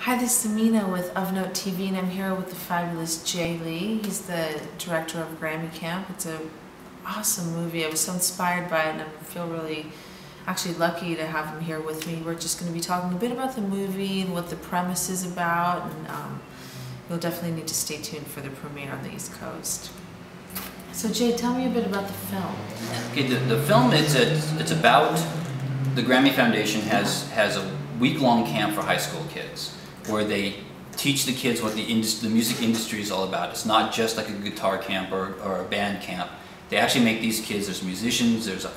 Hi, this is Amina with Of Note TV, and I'm here with the fabulous GRAMMY. He's the director of GRAMMY Camp. It's an awesome movie. I was so inspired by it, and I feel really actually lucky to have him here with me. We're just going to be talking a bit about the movie and what the premise is about, and you'll definitely need to stay tuned for the premiere on the East Coast. So Jay, tell me a bit about the film. Okay, the film it's about the GRAMMY Foundation has a week-long camp for high school kids where they teach the kids what the music industry is all about. It's not just like a guitar camp or a band camp. They actually make these kids, there's musicians, there's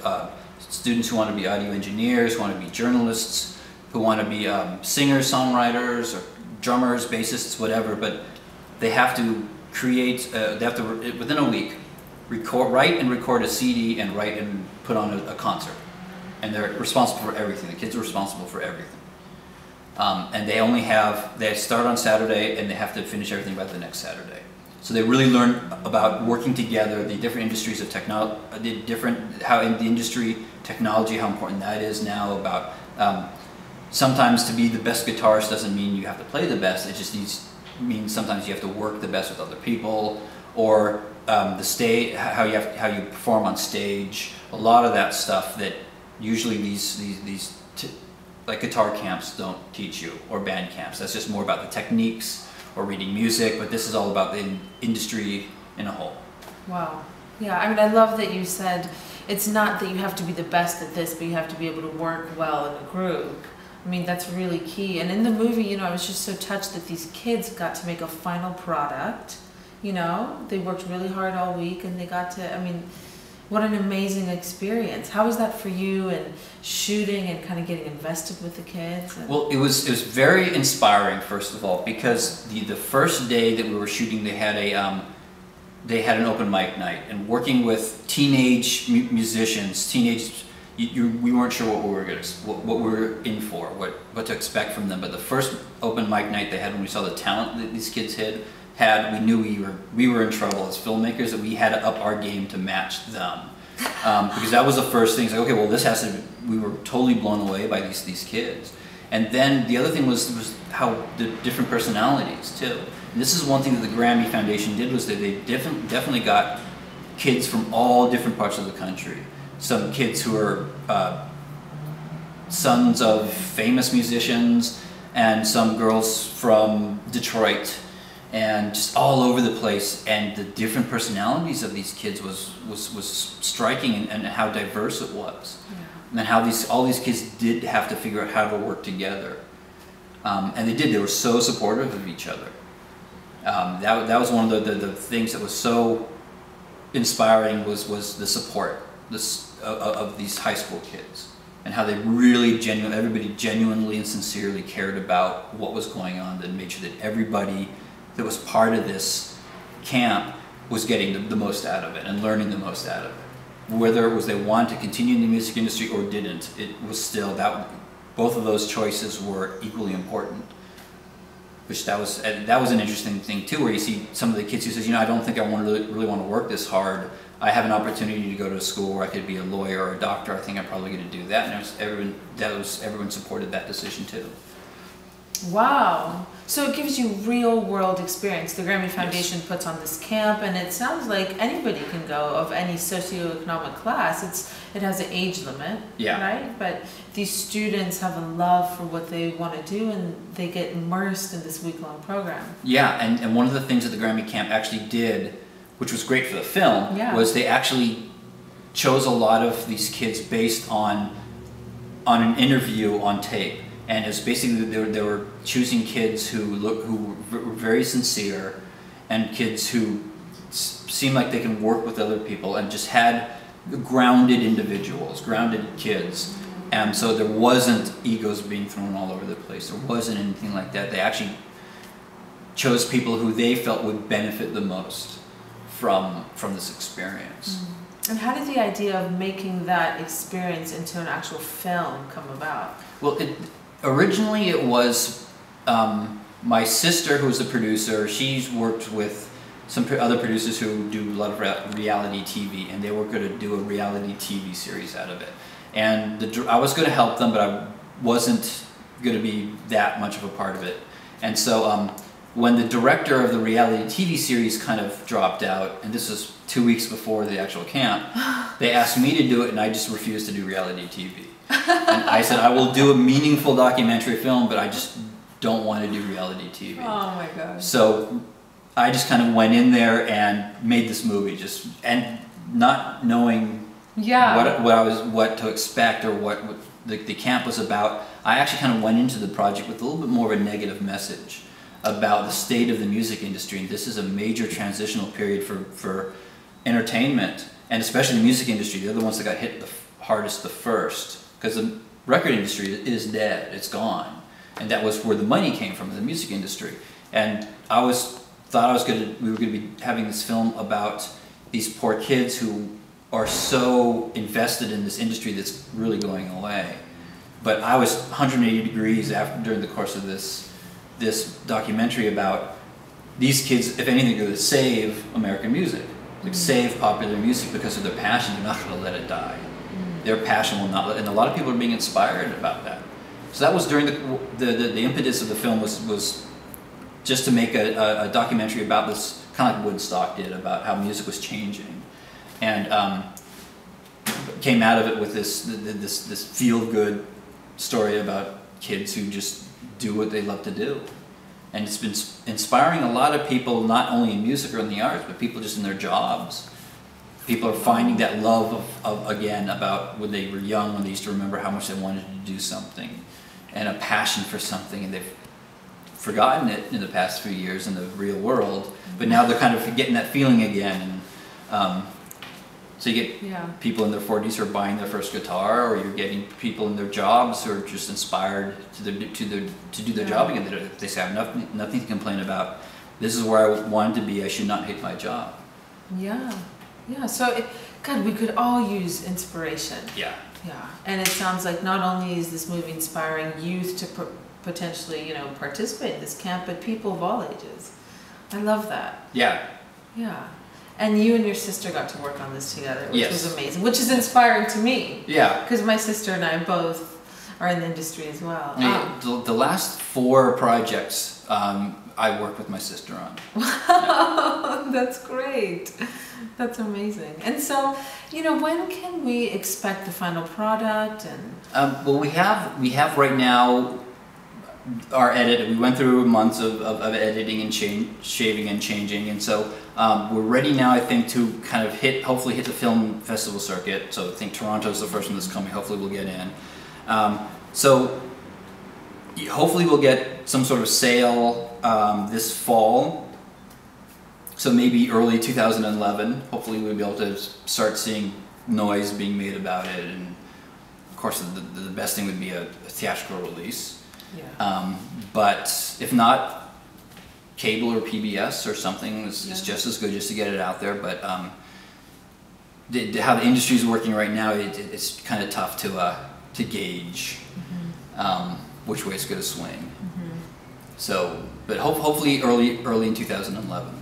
students who want to be audio engineers, who want to be journalists, who want to be singers, songwriters, or drummers, bassists, whatever, but they have to create, they have to, within a week, write and record a CD and write and put on a concert. And they're responsible for everything. The kids are responsible for everything. And they start on Saturday and they have to finish everything by the next Saturday. So they really learn about working together, the different industries of technology, how in the industry, technology, how important that is now, about sometimes to be the best guitarist doesn't mean you have to play the best, it just means sometimes you have to work the best with other people, or the stage, how you perform on stage, a lot of that stuff that usually these like guitar camps don't teach you, or band camps. That's just more about the techniques or reading music, but this is all about the industry in a whole. Wow. Yeah, I mean, I love that you said it's not that you have to be the best at this, but you have to be able to work well in a group. I mean, that's really key. And in the movie, you know, I was just so touched that these kids got to make a final product. You know, they worked really hard all week and they got to, I mean, what an amazing experience. How was that for you, and shooting and kind of getting invested with the kids? Well, it was very inspiring, first of all, because the first day that we were shooting, they had an open mic night, and working with teenage musicians, we weren't sure what we were in for, what to expect from them. But the first open mic night they had, when we saw the talent that these kids had, we knew we were in trouble as filmmakers, that we had to up our game to match them. Because that was the first thing. It's like, okay, well, this has to, we were totally blown away by these kids. And then the other thing was how the different personalities too. And this is one thing that the GRAMMY Foundation did, was that they definitely got kids from all different parts of the country. Some kids who are sons of famous musicians, and some girls from Detroit, and just all over the place. And the different personalities of these kids was striking, and how diverse it was. Yeah. And how all these kids did have to figure out how to work together. And they were so supportive of each other. That was one of the things that was so inspiring, was the support of these high school kids, and how they really everybody genuinely and sincerely cared about what was going on, and made sure that everybody that was part of this camp was getting the most out of it and learning the most out of it. Whether it was they wanted to continue in the music industry or didn't, it was still both of those choices were equally important. Which that was an interesting thing too, where you see some of the kids who says, you know, I don't think I really want to work this hard. I have an opportunity to go to a school where I could be a lawyer or a doctor. I think I'm probably going to do that. And everyone supported that decision too. Wow. So it gives you real world experience. The GRAMMY Foundation puts on this camp, and it sounds like anybody can go, of any socioeconomic class. It has an age limit, yeah, right? But these students have a love for what they want to do, and they get immersed in this week-long program. Yeah, and one of the things that the GRAMMY Camp actually did, which was great for the film, yeah, was they actually chose a lot of these kids based on an interview on tape. And it's basically, they were choosing kids who were very sincere, and kids who seemed like they can work with other people, and just had grounded individuals, grounded kids. And so there wasn't egos being thrown all over the place. There wasn't anything like that. They actually chose people who they felt would benefit the most from this experience. And how did the idea of making that experience into an actual film come about? Well, originally it was my sister, who was the producer. She's worked with some other producers who do a lot of reality TV, and they were going to do a reality TV series out of it. And I was going to help them, but I wasn't going to be that much of a part of it. And so when the director of the reality TV series kind of dropped out, and this was 2 weeks before the actual camp, they asked me to do it, and I just refused to do reality TV. And I said, I will do a meaningful documentary film, but I just don't want to do reality TV. Oh my gosh. So I just kind of went in there and made this movie, and not knowing what to expect or what the camp was about. I actually kind of went into the project with a little bit more of a negative message about the state of the music industry, and this is a major transitional period for entertainment, and especially the music industry. They're the ones that got hit the hardest the first, because the record industry is dead, it's gone, and that was where the money came from, the music industry. And I thought we were going to be having this film about these poor kids who are so invested in this industry that's really going away. But I was 180 degrees during the course of this documentary about these kids, if anything, are going to save American music, like save popular music because of their passion. They're not going to let it die. Their passion will not let, and a lot of people are being inspired about that. So that was during the impetus of the film was just to make a documentary about this, kind of like Woodstock did, about how music was changing, and came out of it with this feel-good story about kids who just do what they love to do. And it's been inspiring a lot of people, not only in music or in the arts, but people just in their jobs. People are finding that love again, about when they were young, when they used to remember how much they wanted to do something, and a passion for something, and they've forgotten it in the past few years in the real world, but now they're kind of getting that feeling again. And, so you get people in their 40s who are buying their first guitar, or you're getting people in their jobs who are just inspired to do their job again. They say, I have nothing to complain about. This is where I wanted to be. I should not hate my job. Yeah. Yeah. So, God, we could all use inspiration. Yeah. Yeah. And it sounds like not only is this movie inspiring youth to potentially, participate in this camp, but people of all ages. I love that. Yeah. Yeah. And you and your sister got to work on this together, which was amazing, which is inspiring to me. Yeah. Because my sister and I both are in the industry as well. The last 4 projects I worked with my sister on. Wow, that's great. That's amazing. And so, when can we expect the final product? And well, we have right now our edit. We went through months of editing and shaving and changing, and so we're ready now, I think, to kind of hopefully hit the film festival circuit. So I think Toronto's the first one that's coming. Hopefully we'll get in. So hopefully we'll get some sort of sale this fall. So maybe early 2011. Hopefully we'll be able to start seeing noise being made about it, and of course the best thing would be a theatrical release. Yeah. But if not, cable or PBS or something is just as good, just to get it out there. But how the industry is working right now, it's kind of tough to gauge which way it's going to swing. So, but hopefully early in 2011.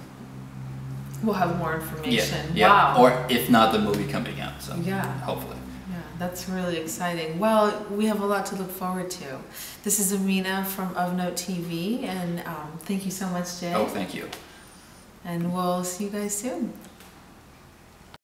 We'll have more information. Yeah. Wow. Or if not, the movie coming out. So hopefully. Yeah, that's really exciting. Well, we have a lot to look forward to. This is Amina from Of Note TV, and thank you so much, Jay. Oh, thank you. And we'll see you guys soon.